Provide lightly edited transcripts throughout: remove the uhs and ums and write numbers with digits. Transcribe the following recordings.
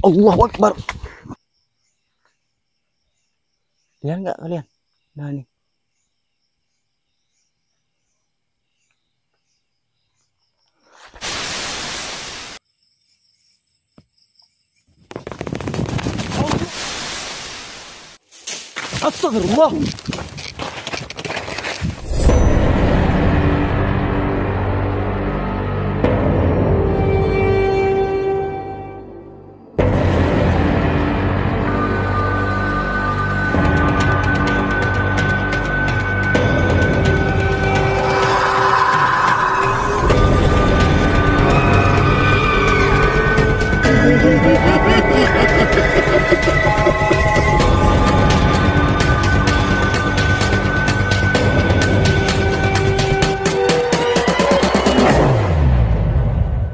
Allahu Akbar. Lihat nggak kalian? Nah ini. Astagfirullah.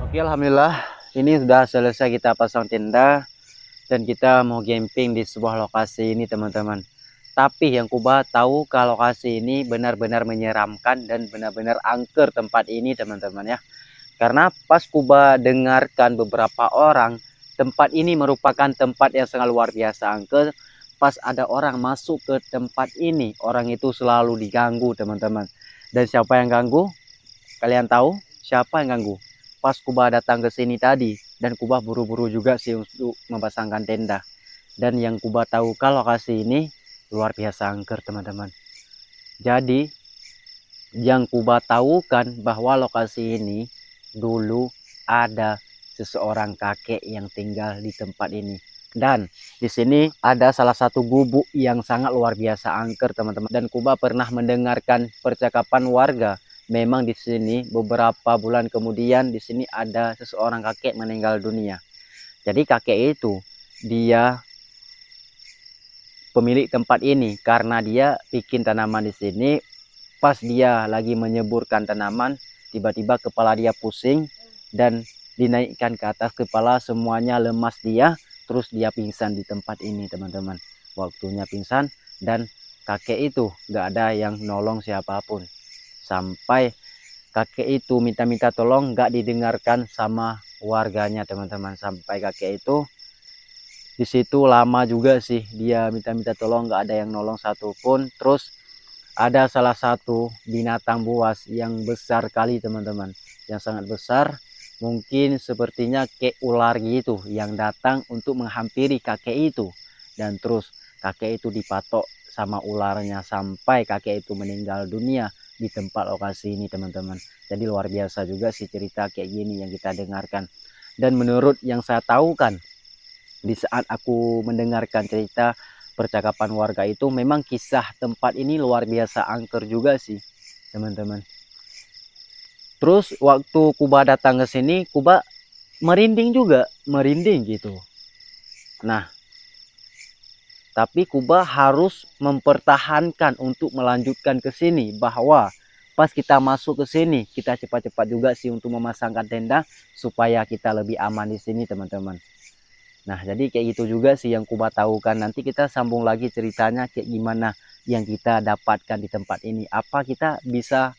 Oke, alhamdulillah ini sudah selesai kita pasang tenda dan kita mau camping di sebuah lokasi ini teman-teman. Tapi yang Kuba tahu kalau lokasi ini benar-benar menyeramkan dan benar-benar angker tempat ini teman-teman ya. Karena pas Kuba dengarkan beberapa orang, tempat ini merupakan tempat yang sangat luar biasa angker. Pas ada orang masuk ke tempat ini, orang itu selalu diganggu teman-teman. Dan siapa yang ganggu? Kalian tahu siapa yang ganggu? Pas Kuba datang ke sini tadi, dan Kuba buru-buru juga sih untuk memasangkan tenda. Dan yang Kuba tahu kalau lokasi ini luar biasa angker teman-teman. Jadi yang Kuba tahu kan bahwa lokasi ini dulu ada seseorang kakek yang tinggal di tempat ini. Dan di sini ada salah satu gubuk yang sangat luar biasa angker teman-teman. Dan Kuba pernah mendengarkan percakapan warga. Memang di sini beberapa bulan kemudian di sini ada seseorang kakek meninggal dunia. Jadi kakek itu dia pemilik tempat ini karena dia bikin tanaman di sini. Pas dia lagi menyeburkan tanaman, tiba-tiba kepala dia pusing dan dinaikkan ke atas kepala, semuanya lemas dia, terus dia pingsan di tempat ini teman-teman. Waktunya pingsan dan kakek itu gak ada yang nolong siapapun. Sampai kakek itu minta-minta tolong gak didengarkan sama warganya teman-teman. Sampai kakek itu di situ lama juga sih dia minta-minta tolong, gak ada yang nolong satupun. Terus ada salah satu binatang buas yang besar kali teman-teman, yang sangat besar, mungkin sepertinya kayak ular gitu, yang datang untuk menghampiri kakek itu. Dan terus kakek itu dipatok sama ularnya sampai kakek itu meninggal dunia di tempat lokasi ini teman-teman. Jadi luar biasa juga sih cerita kayak gini yang kita dengarkan. Dan menurut yang saya tahu kan, di saat aku mendengarkan cerita percakapan warga itu, memang kisah tempat ini luar biasa angker juga sih teman-teman. Terus waktu Kuba datang ke sini, Kuba merinding juga, merinding gitu. Nah, tapi Kuba harus mempertahankan untuk melanjutkan ke sini, bahwa pas kita masuk ke sini kita cepat-cepat juga sih untuk memasangkan tenda supaya kita lebih aman di sini teman-teman. Nah, jadi kayak gitu juga sih yang Kuba tahu kan. Nanti kita sambung lagi ceritanya kayak gimana yang kita dapatkan di tempat ini. Apa kita bisa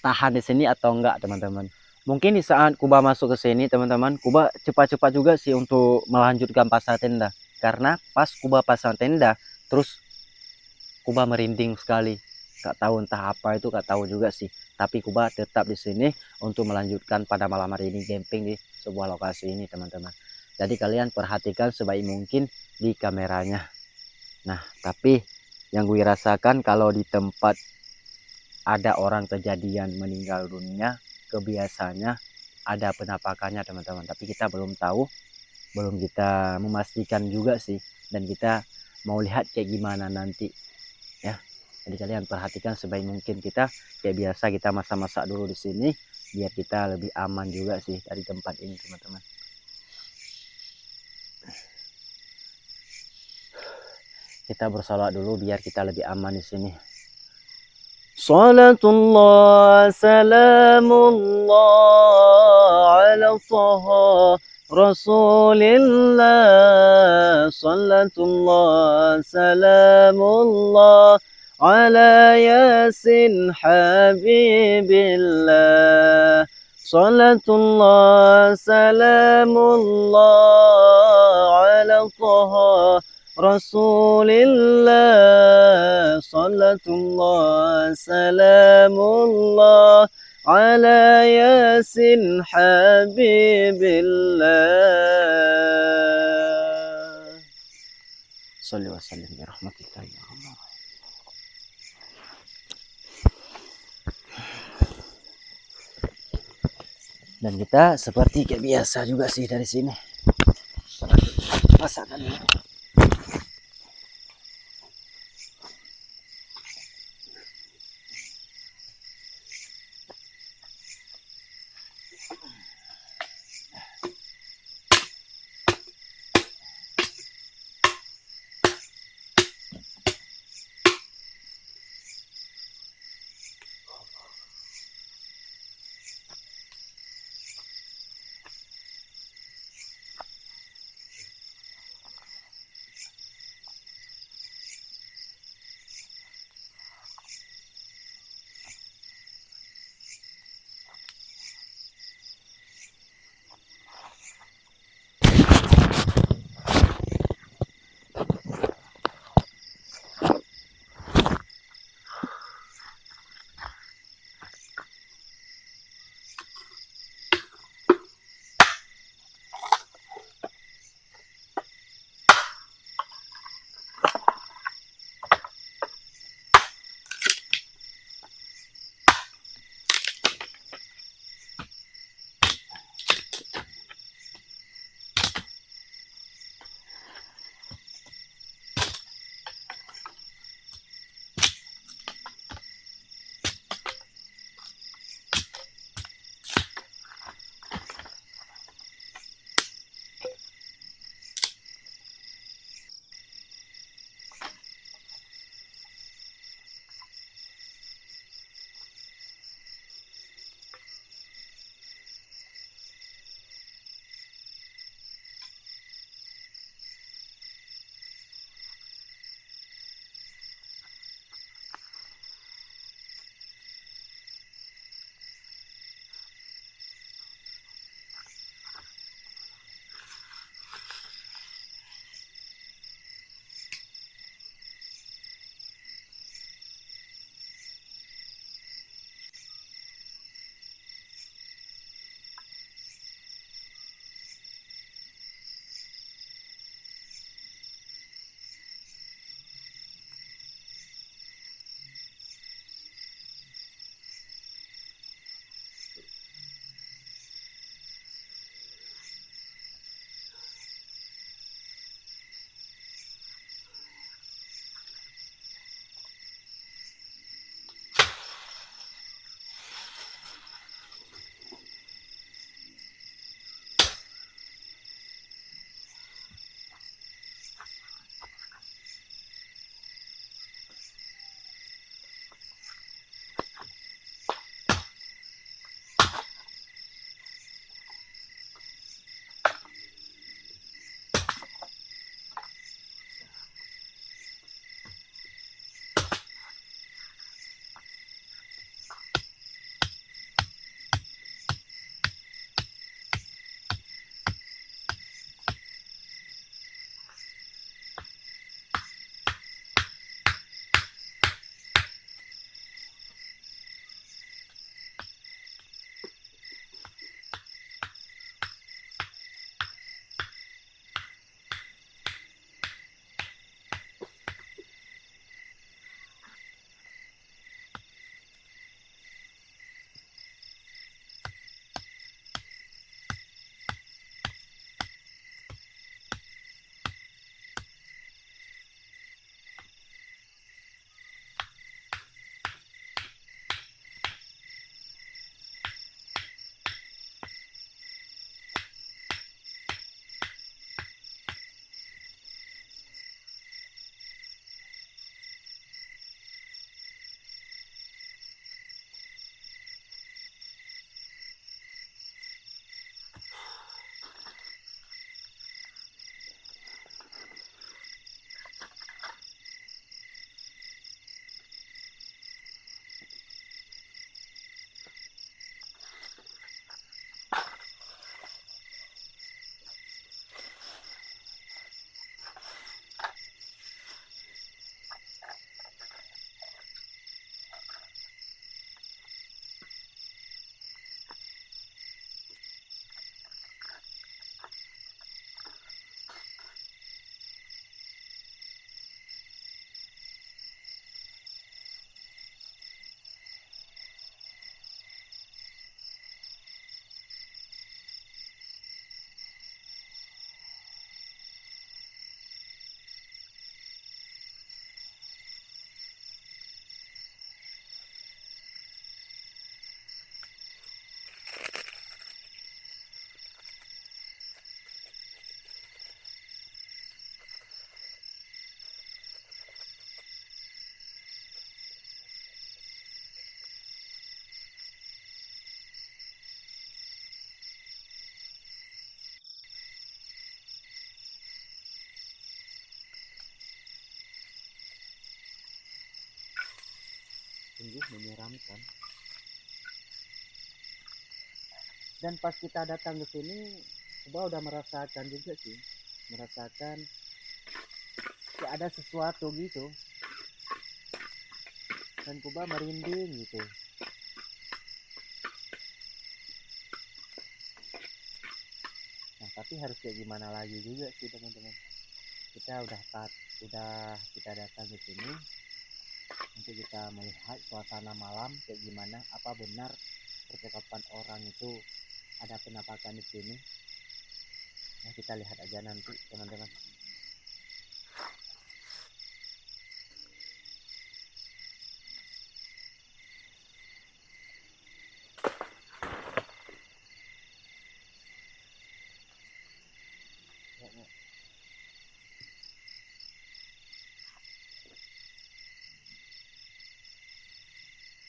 tahan di sini atau enggak teman-teman. Mungkin di saat Kuba masuk ke sini teman-teman, Kuba cepat-cepat juga sih untuk melanjutkan pasang tenda. Karena pas Kuba pasang tenda, terus Kuba merinding sekali. Gak tahu entah apa itu, gak tahu juga sih. Tapi Kuba tetap di sini untuk melanjutkan pada malam hari ini camping di sebuah lokasi ini teman-teman. Jadi kalian perhatikan sebaik mungkin di kameranya. Nah, tapi yang gue rasakan kalau di tempat ada orang kejadian meninggal dunia, kebiasaannya ada penampakannya teman-teman. Tapi kita belum tahu, belum kita memastikan juga sih. Dan kita mau lihat kayak gimana nanti ya. Jadi kalian perhatikan sebaik mungkin. Kita kayak biasa kita masak-masak dulu di sini biar kita lebih aman juga sih dari tempat ini teman-teman. Kita bersalawat dulu biar kita lebih aman di sini. Salatullah salamullah ala taha Rasulillah. Salatullah salamullah ala yasin habibillah. Salatullah salamullah طه رسول الله صلاة الله سلام الله على ياسين حبيب الله صل وسلم برحمة الله يا الله. Dan kita seperti kayak biasa juga sih dari sini. Masakan ini. sungguh menyeramkan. Dan pas kita datang ke sini, Kuba udah merasakan juga sih, merasakan kayak ada sesuatu gitu, dan Kuba merinding gitu. Nah tapi harus kayak gimana lagi juga sih teman-teman, kita udah kita datang ke sini untuk kita melihat suasana malam kayak gimana, apa benar percakapan orang itu ada penampakan di sini. Nah kita lihat aja nanti teman-teman.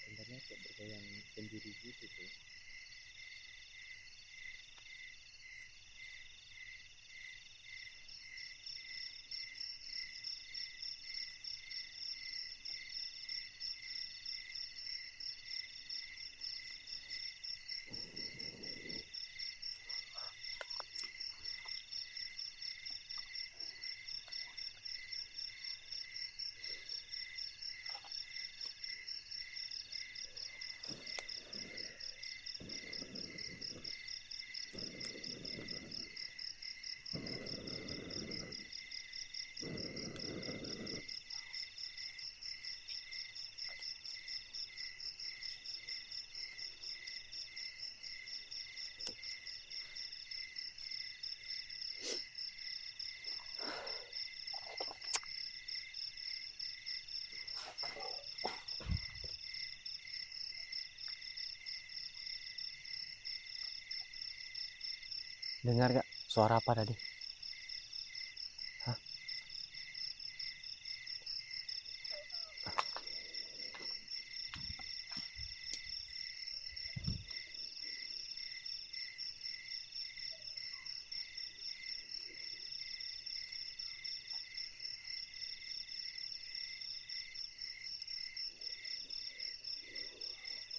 Sebenarnya kayak bergoyang sendiri gitu tuh. Dengar gak suara apa tadi? Hah?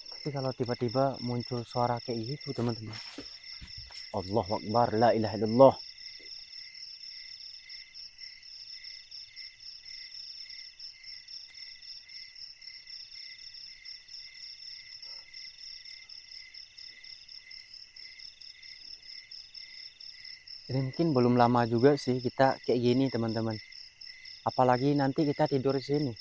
Tapi kalau tiba-tiba muncul suara kayak gitu teman-teman, Allahu Akbar, la ilaha illallah. Ini mungkin belum lama juga sih kita kayak gini teman-teman. Apalagi nanti kita tidur di sini.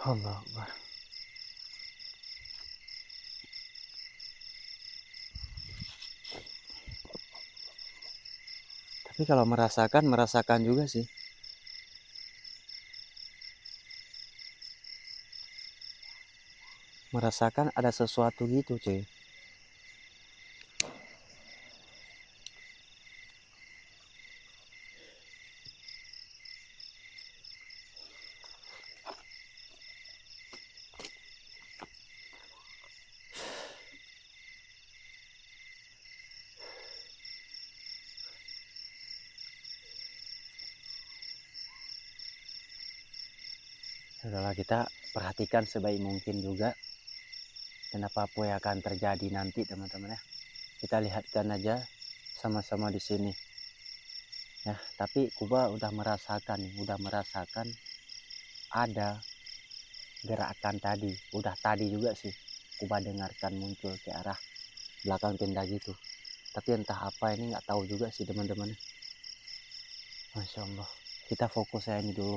Allah Akbar. Tapi kalau merasakan juga sih. Merasakan ada sesuatu gitu cuy. Udahlah, kita perhatikan sebaik mungkin juga, dan apa-apa yang akan terjadi nanti teman-teman ya. Kita lihatkan aja sama-sama di sini. Ya, tapi Kuba udah merasakan ada gerakan tadi. Udah tadi juga sih Kuba dengarkan muncul ke arah belakang tenda gitu. Tapi entah apa ini nggak tahu juga sih teman-teman. Masya Allah. Kita fokus saya ini dulu.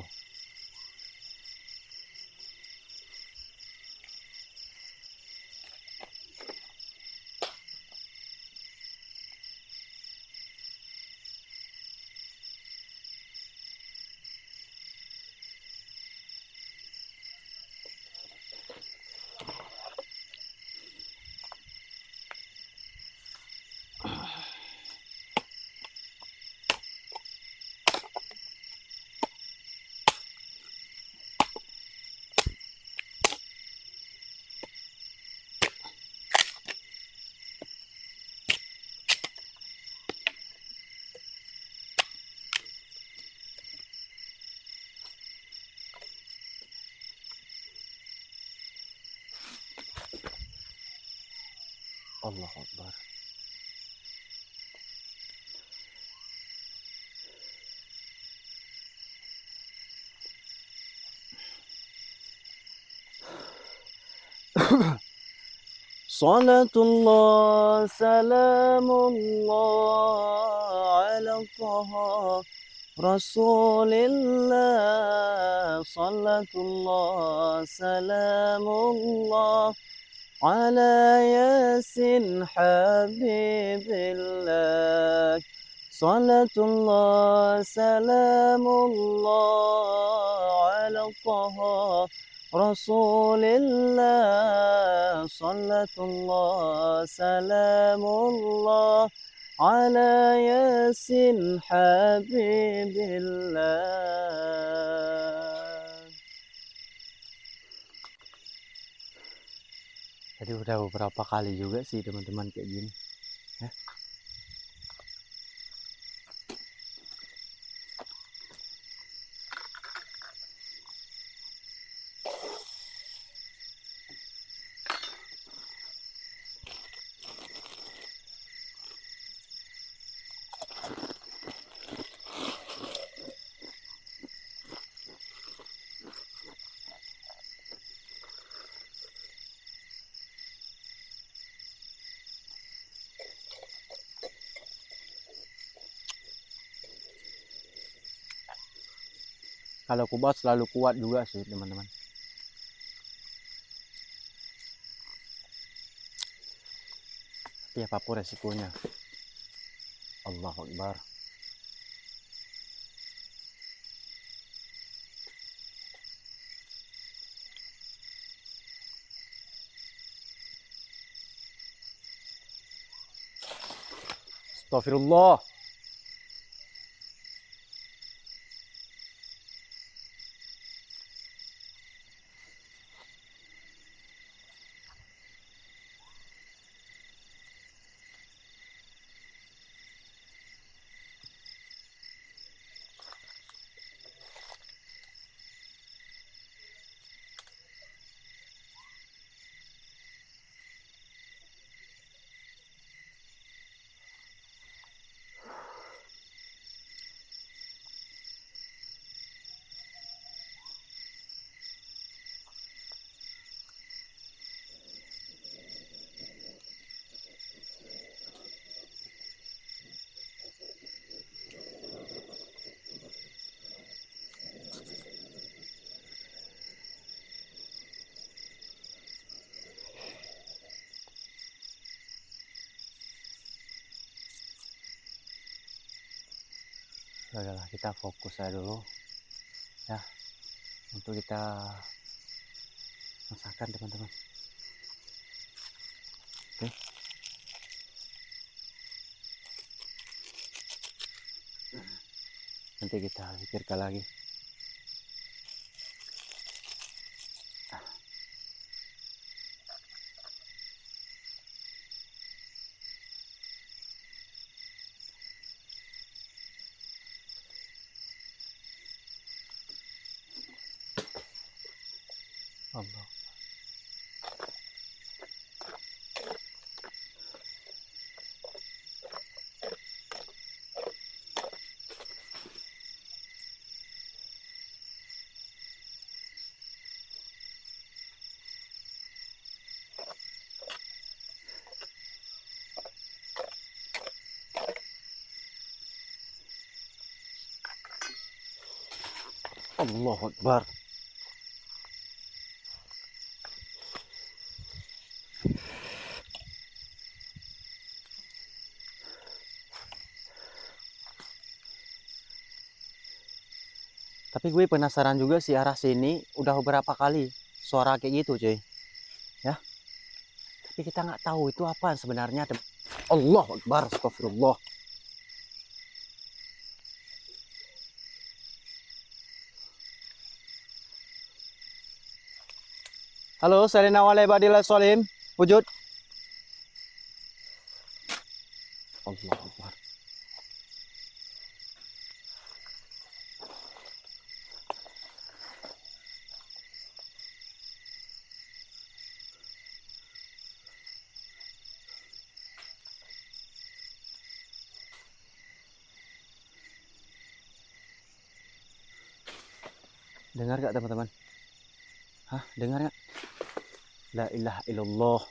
Allahu Akbar. Salatullah salamullah ala taha Rasulillah. Salatullah salamullah ala yasin habibillah. Salatullah salamullah ala taha Rasulillah. Salatullah salamullah ala yasin habibillah. Jadi udah beberapa kali juga sih teman-teman kayak gini ya. Kalau kubat selalu kuat juga sih teman-teman. Tapi apapun resikonya. Allahu Akbar. Astagfirullah. Udahlah, kita fokus aja dulu ya untuk kita masakan teman-teman. Oke. Nanti kita pikirkan lagi. Allah. Allahu Akbar. Tapi gue penasaran juga sih, arah sini udah beberapa kali suara kayak gitu cuy ya. Tapi kita nggak tahu itu apa sebenarnya. Allahu Akbar. Astagfirullah. Halo, Serena wale badillah solim. Wujud. Allahu Akbar. Dengar gak teman-teman? Hah, dengar gak? La ilaha illallah.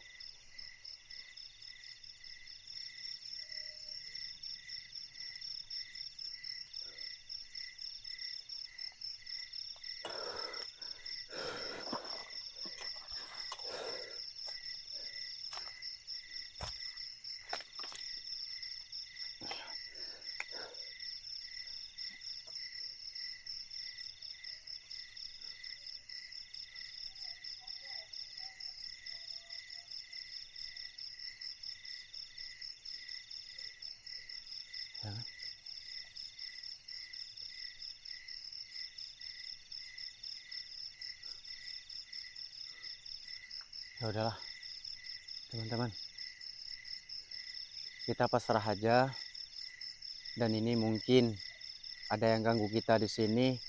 Ya udahlah teman-teman, kita pasrah aja. Dan ini mungkin ada yang ganggu kita di sini,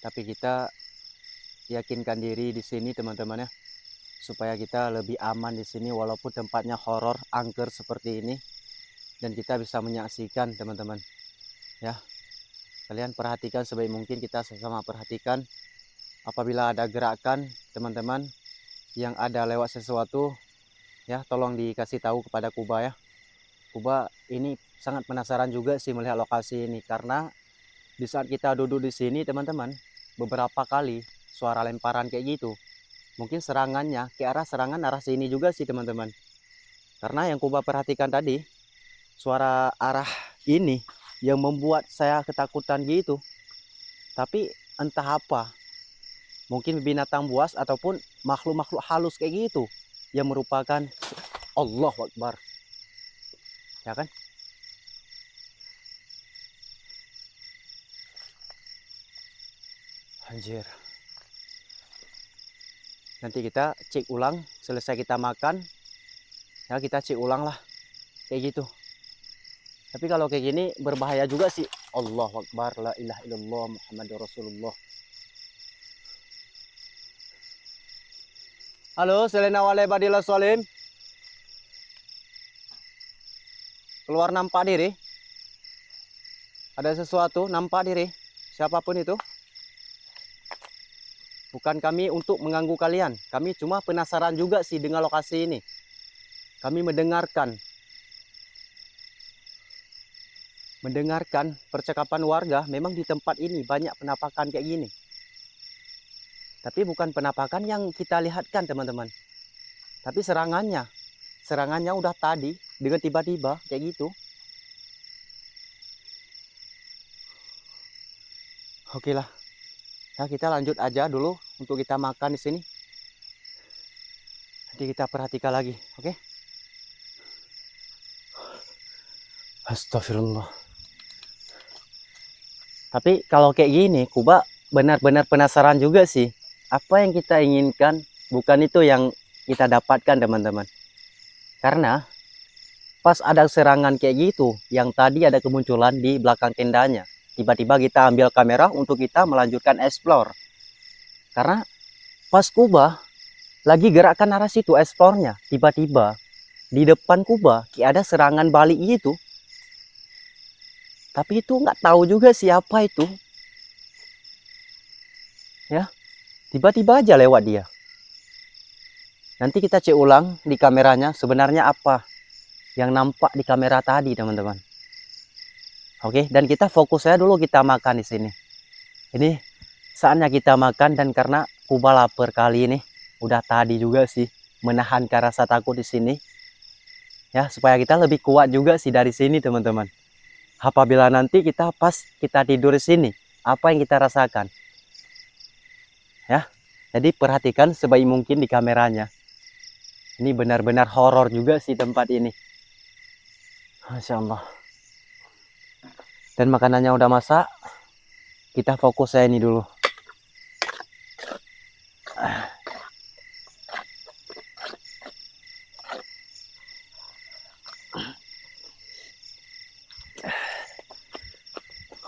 tapi kita yakinkan diri di sini teman-teman ya, supaya kita lebih aman di sini walaupun tempatnya horor, angker seperti ini, dan kita bisa menyaksikan teman-teman ya. Kalian perhatikan sebaik mungkin, kita sama-sama perhatikan. Apabila ada gerakan teman-teman yang ada lewat sesuatu ya, tolong dikasih tahu kepada Kuba ya. Kuba ini sangat penasaran juga sih melihat lokasi ini, karena di saat kita duduk di sini teman-teman, beberapa kali suara lemparan kayak gitu. Mungkin serangannya ke arah sini juga sih teman-teman. Karena yang Kuba perhatikan tadi, suara arah ini yang membuat saya ketakutan gitu. Tapi entah apa, mungkin binatang buas ataupun makhluk-makhluk halus kayak gitu yang merupakan Allahu Akbar, ya kan? Anjir. Nanti kita cek ulang selesai kita makan ya, kita cek ulang lah kayak gitu. Tapi kalau kayak gini berbahaya juga sih. Allahu Akbar, la ilaha illallah Muhammadur Rasulullah. Halo, Selena Wale Badila Solim. Keluar nampak diri. Ada sesuatu nampak diri. Siapapun itu. Bukan kami untuk mengganggu kalian. Kami cuma penasaran juga sih dengan lokasi ini. Kami mendengarkan percakapan warga. Memang di tempat ini banyak penampakan kayak gini. Tapi bukan penampakan yang kita lihatkan teman-teman. Tapi serangannya udah tadi dengan tiba-tiba kayak gitu. Oke lah. Ya, kita lanjut aja dulu untuk kita makan di sini. Nanti kita perhatikan lagi, oke? Astagfirullah. Tapi kalau kayak gini, Kuba benar-benar penasaran juga sih. Apa yang kita inginkan, bukan itu yang kita dapatkan teman-teman. Karena pas ada serangan kayak gitu, yang tadi ada kemunculan di belakang tendanya. Tiba-tiba kita ambil kamera untuk kita melanjutkan explore. Karena pas Kuba lagi gerakkan arah situ explore-nya, tiba-tiba di depan Kuba kayak ada serangan balik gitu. Tapi itu nggak tahu juga siapa itu. Ya, tiba-tiba aja lewat dia. Nanti kita cek ulang di kameranya sebenarnya apa yang nampak di kamera tadi teman-teman. Oke, dan kita fokus saya dulu kita makan di sini. Ini saatnya kita makan, dan karena Kuba lapar kali ini, udah tadi juga sih menahan rasa takut di sini. Ya, supaya kita lebih kuat juga sih dari sini teman-teman. Apabila nanti kita tidur di sini, apa yang kita rasakan? Ya, jadi perhatikan sebaik mungkin di kameranya. Ini benar-benar horor juga sih tempat ini. Masya Allah. Dan makanannya udah masak. Kita fokus saya ini dulu.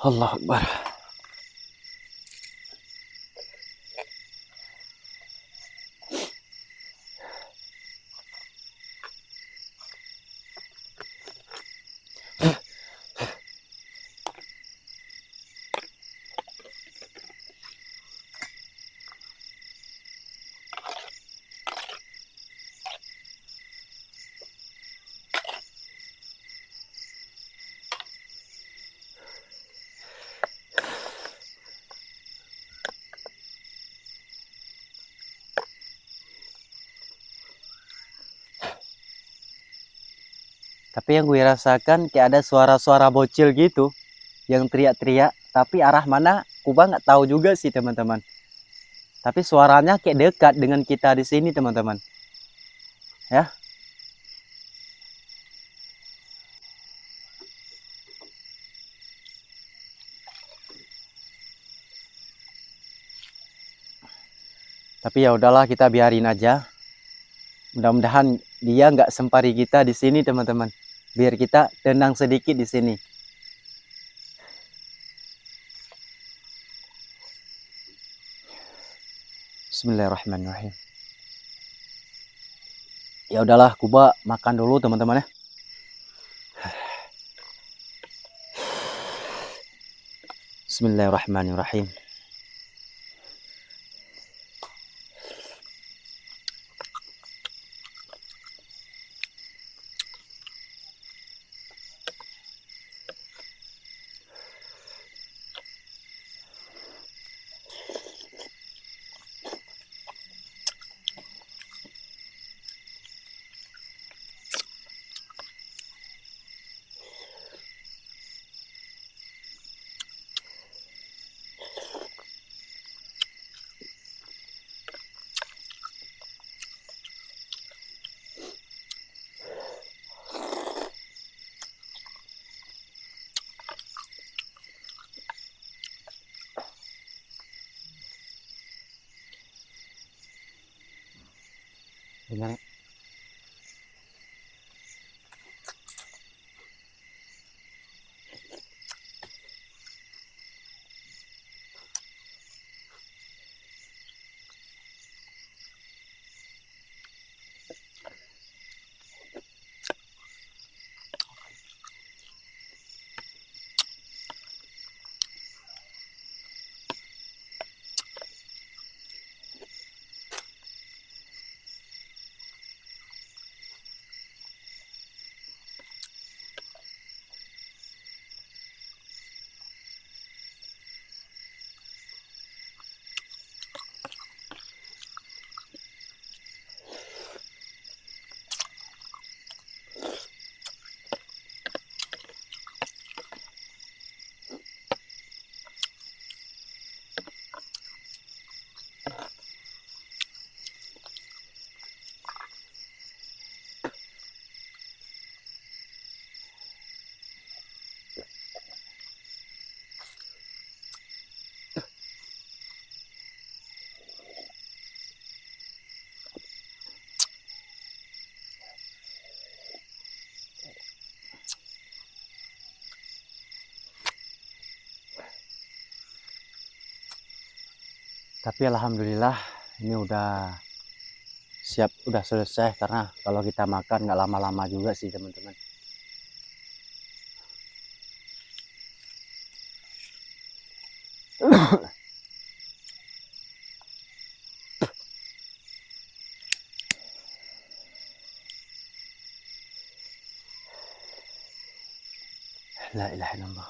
Allah Akbar. Tapi yang gue rasakan kayak ada suara-suara bocil gitu yang teriak-teriak, tapi arah mana Kuba nggak tahu juga sih teman-teman. Tapi suaranya kayak dekat dengan kita di sini teman-teman. Ya. Tapi ya udahlah, kita biarin aja. Mudah-mudahan dia nggak sempari kita di sini teman-teman. Biar kita tenang sedikit di sini. Bismillahirrahmanirrahim. Ya udahlah, Kuba makan dulu teman-teman ya. Bismillahirrahmanirrahim. Dengar ya? Tapi alhamdulillah ini udah siap, udah selesai, karena kalau kita makan nggak lama-lama juga sih teman-teman. La ilaha illallah.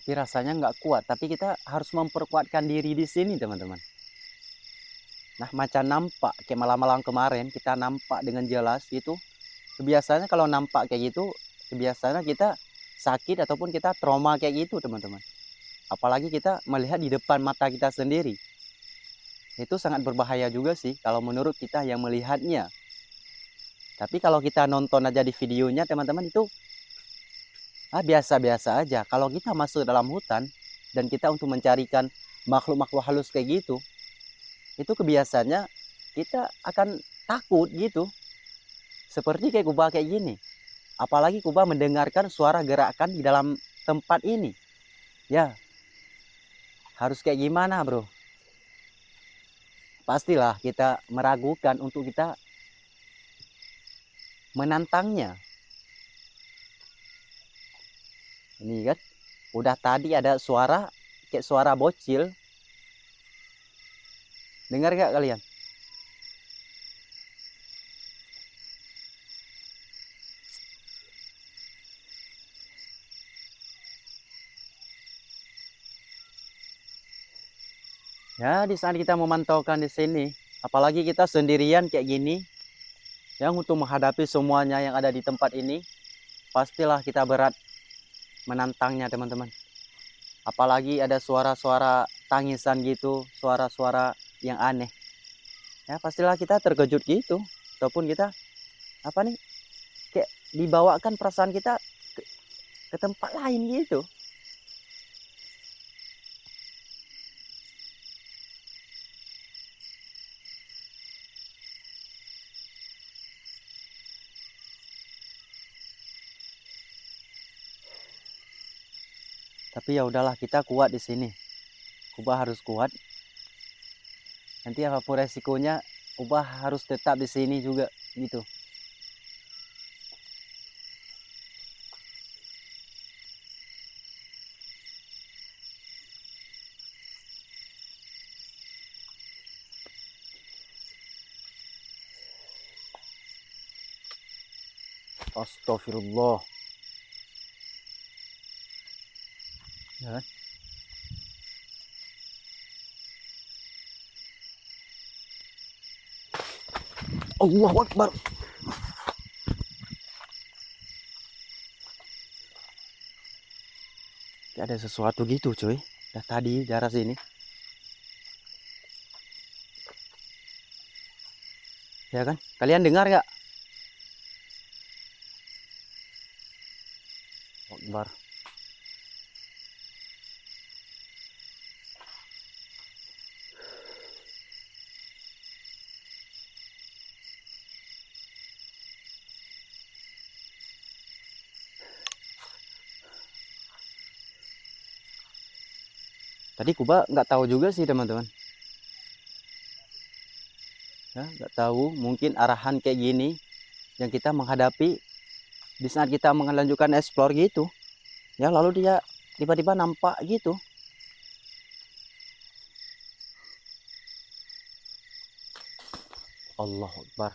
Tapi rasanya nggak kuat, tapi kita harus memperkuatkan diri di sini teman-teman. Nah, macam nampak kayak malam-malam kemarin kita nampak dengan jelas gitu. Kebiasaannya kalau nampak kayak gitu, kebiasaannya kita sakit ataupun kita trauma kayak gitu teman-teman. Apalagi kita melihat di depan mata kita sendiri. Itu sangat berbahaya juga sih kalau menurut kita yang melihatnya. Tapi kalau kita nonton aja di videonya teman-teman, itu biasa-biasa aja. Kalau kita masuk dalam hutan dan kita untuk mencarikan makhluk-makhluk halus kayak gitu, itu kebiasaannya kita akan takut gitu. Seperti kayak Kuba kayak gini. Apalagi Kuba mendengarkan suara gerakan di dalam tempat ini. Ya, harus kayak gimana bro? Pastilah kita meragukan untuk kita menantangnya. Ini kan, udah tadi ada suara kayak suara bocil. Dengar gak kalian? Ya, di saat kita memantaukan di sini, apalagi kita sendirian kayak gini, yang untuk menghadapi semuanya yang ada di tempat ini, pastilah kita berat menantangnya, teman-teman. Apalagi ada suara-suara tangisan gitu, suara-suara yang aneh. Ya, pastilah kita terkejut gitu, ataupun kita apa nih, kayak dibawakan perasaan kita ke tempat lain gitu. Tapi ya udahlah, kita kuat di sini. Kubah harus kuat. Nanti apapun resikonya, Kubah harus tetap di sini juga gitu. Astagfirullah. Ya kan? Allahu Akbar. Kayak ada sesuatu gitu cuy. Dah tadi daerah sini. Ya kan? Kalian dengar nggak? Akbar. Tadi Kuba nggak tahu juga sih teman-teman. Ya, nggak tahu, mungkin arahan kayak gini yang kita menghadapi di saat kita melanjutkan explore gitu. Ya, lalu dia tiba-tiba nampak gitu. Allahu Akbar.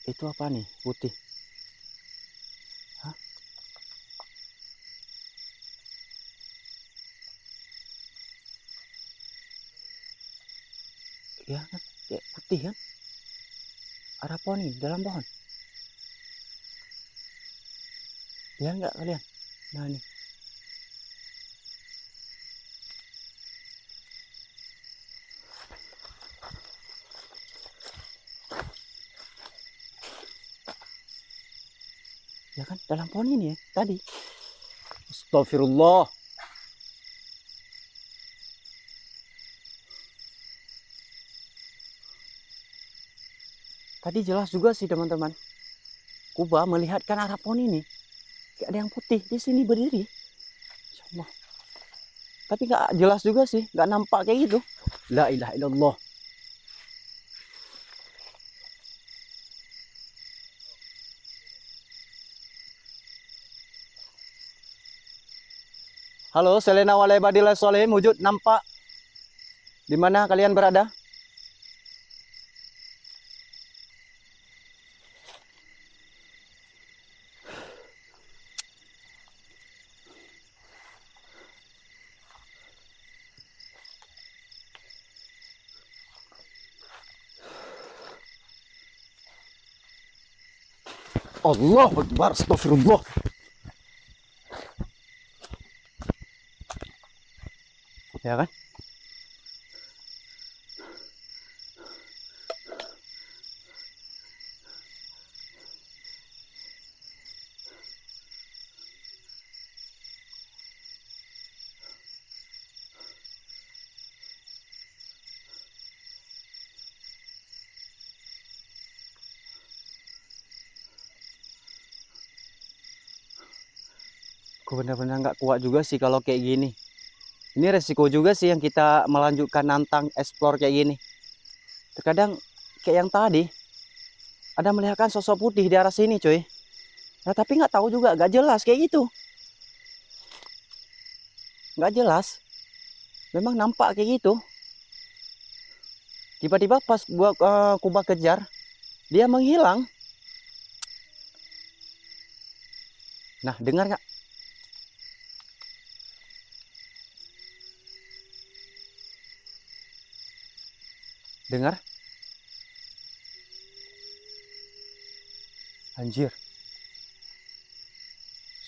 Itu apa nih? Putih. Hah? Ya kan? Kayak putih kan? Ada pohon nih, dalam pohon. Lihat nggak kalian? Nah ini. Ya kan? Dalam pohon ini ya, tadi. Astagfirullah. Tadi jelas juga sih teman-teman. Kuba melihatkan arah pohon ini. Kayak ada yang putih di sini berdiri. Insyaallah. Tapi nggak jelas juga sih, nggak nampak kayak gitu. La ilaha illallah. Halo, Selena Walaibadillah Solehin, wujud nampak di mana kalian berada? Allahu Akbar, astagfirullah. Ya kan? Aku benar-benar nggak kuat juga sih kalau kayak gini. Ini resiko juga sih yang kita melanjutkan nantang explore kayak gini. Terkadang kayak yang tadi, ada melihatkan sosok putih di arah sini cuy. Nah tapi nggak tahu juga, nggak jelas kayak gitu. Nggak jelas. Memang nampak kayak gitu. Tiba-tiba pas Kuba kejar, dia menghilang. Nah, dengar nggak? Dengar? Anjir.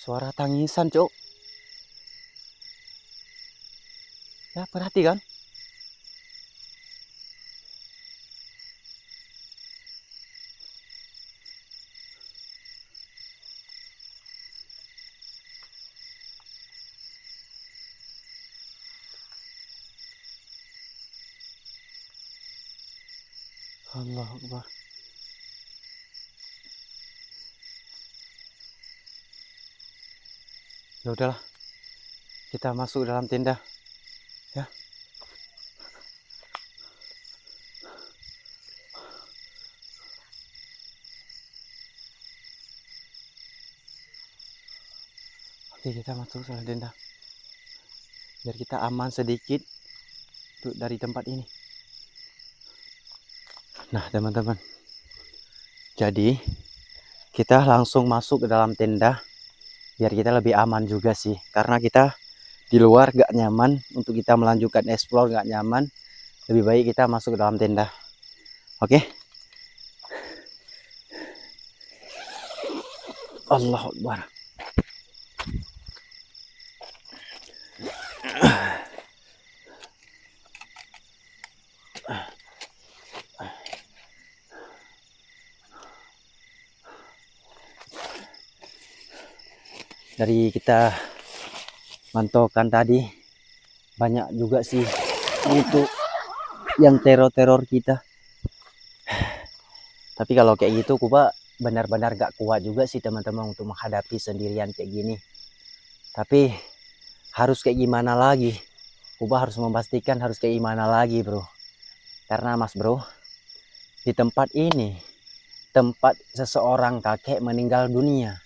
Suara tangisan, Cok. Ya, perhatikan. Allah Akbar. Ya udahlah, kita masuk dalam tenda, ya. Oke, kita masuk dalam tenda, biar kita aman sedikit dari tempat ini. Nah, teman-teman, jadi kita langsung masuk ke dalam tenda, biar kita lebih aman juga sih, karena kita di luar gak nyaman. Untuk kita melanjutkan explore gak nyaman, lebih baik kita masuk ke dalam tenda. Oke. Allahu Akbar. Dari kita mantaukan tadi, banyak juga sih itu yang teror-teror kita. Tapi kalau kayak gitu Kuba benar-benar gak kuat juga sih teman-teman untuk menghadapi sendirian kayak gini. Tapi harus kayak gimana lagi, Kuba harus memastikan harus kayak gimana lagi bro. Karena mas bro, di tempat ini tempat seseorang kakek meninggal dunia.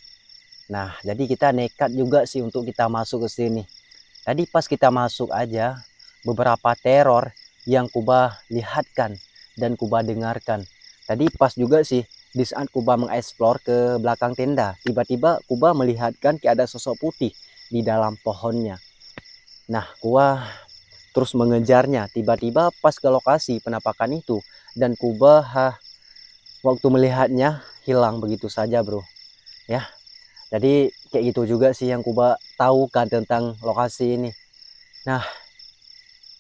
Nah, jadi kita nekat juga sih untuk kita masuk ke sini. Tadi pas kita masuk aja, beberapa teror yang Kuba lihatkan dan Kuba dengarkan. Tadi pas juga sih, di saat Kuba mengeksplor ke belakang tenda, tiba-tiba Kuba melihatkan kayak ada sosok putih di dalam pohonnya. Nah, Kuba terus mengejarnya. Tiba-tiba pas ke lokasi penampakan itu, dan Kuba waktu melihatnya hilang begitu saja bro. Ya. Jadi kayak gitu juga sih yang Kuba tahu kan tentang lokasi ini. Nah,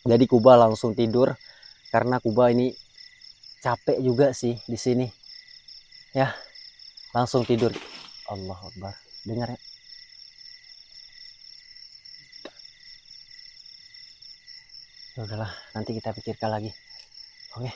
jadi Kuba langsung tidur karena Kuba ini capek juga sih di sini. Ya, langsung tidur. Allahu Akbar. Dengar ya? Ya udahlah, nanti kita pikirkan lagi. Oke.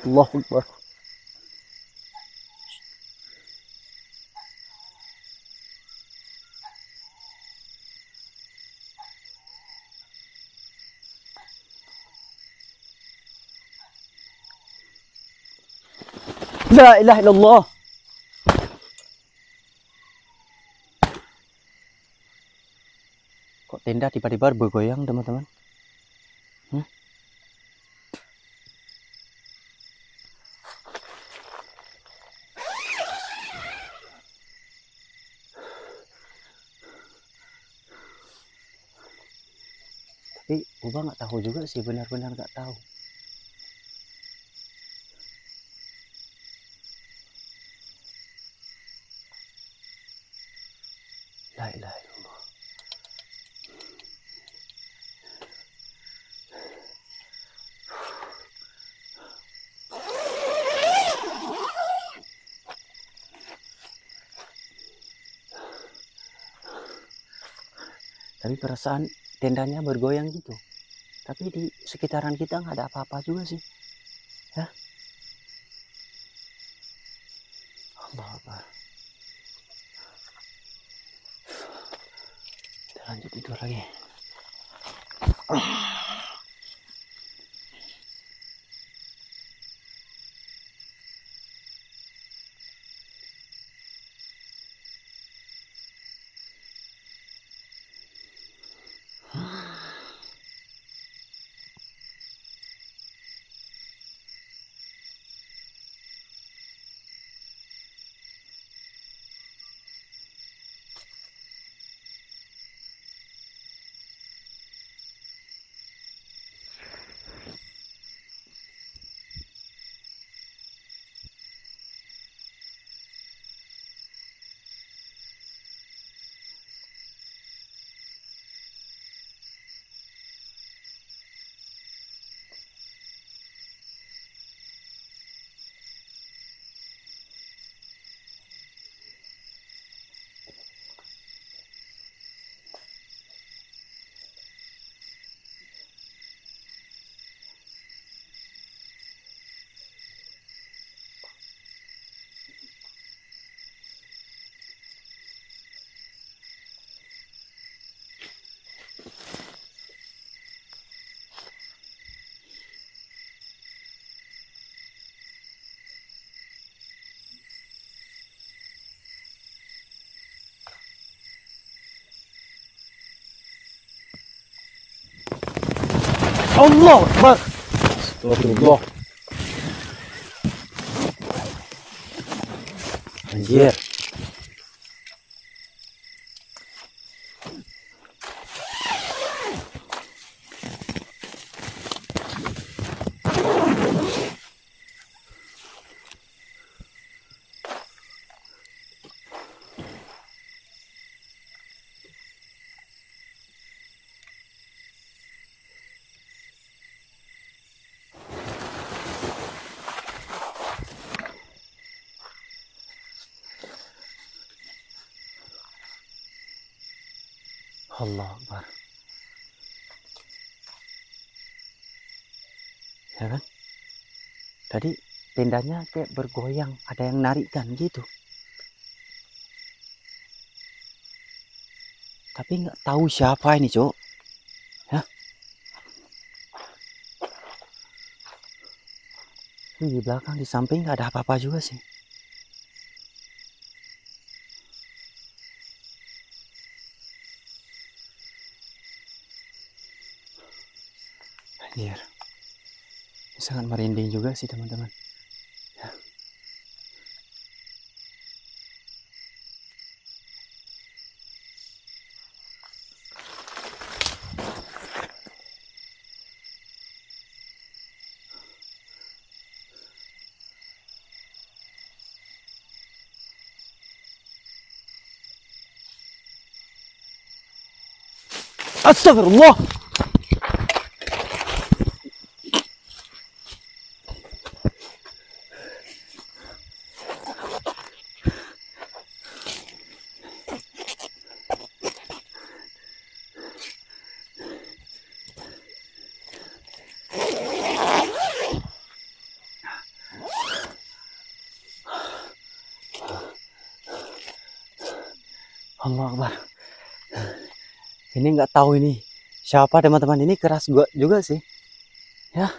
Allahu Akbar. La ilaha illallah. Kok tenda tiba-tiba bergoyang teman-teman? Tapi Kuba nggak tahu juga sih, benar-benar nggak tahu. La ilaha illallah. Tapi perasaan tendanya bergoyang gitu. Tapi di sekitaran kita nggak ada apa-apa juga sih. Ya. Allah Akbar. Kita lanjut tidur lagi. Allah Akbar. Astagfirullah. Anjir. Allah Akbar. Ya kan? Tadi tendanya kayak bergoyang, ada yang narikkan gitu. Tapi nggak tahu siapa ini, Cok. Ya. Di belakang, di samping nggak ada apa-apa juga sih. Anjir. Sangat merinding juga sih teman-teman. Ya. Astagfirullah. Allah Akbar. Ini nggak tahu ini siapa teman-teman, ini keras gua juga sih. Ya,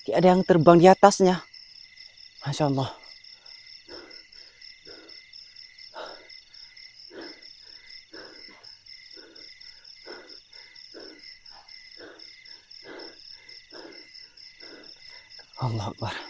kayak ada yang terbang di atasnya. Masya Allah. Allah Akbar.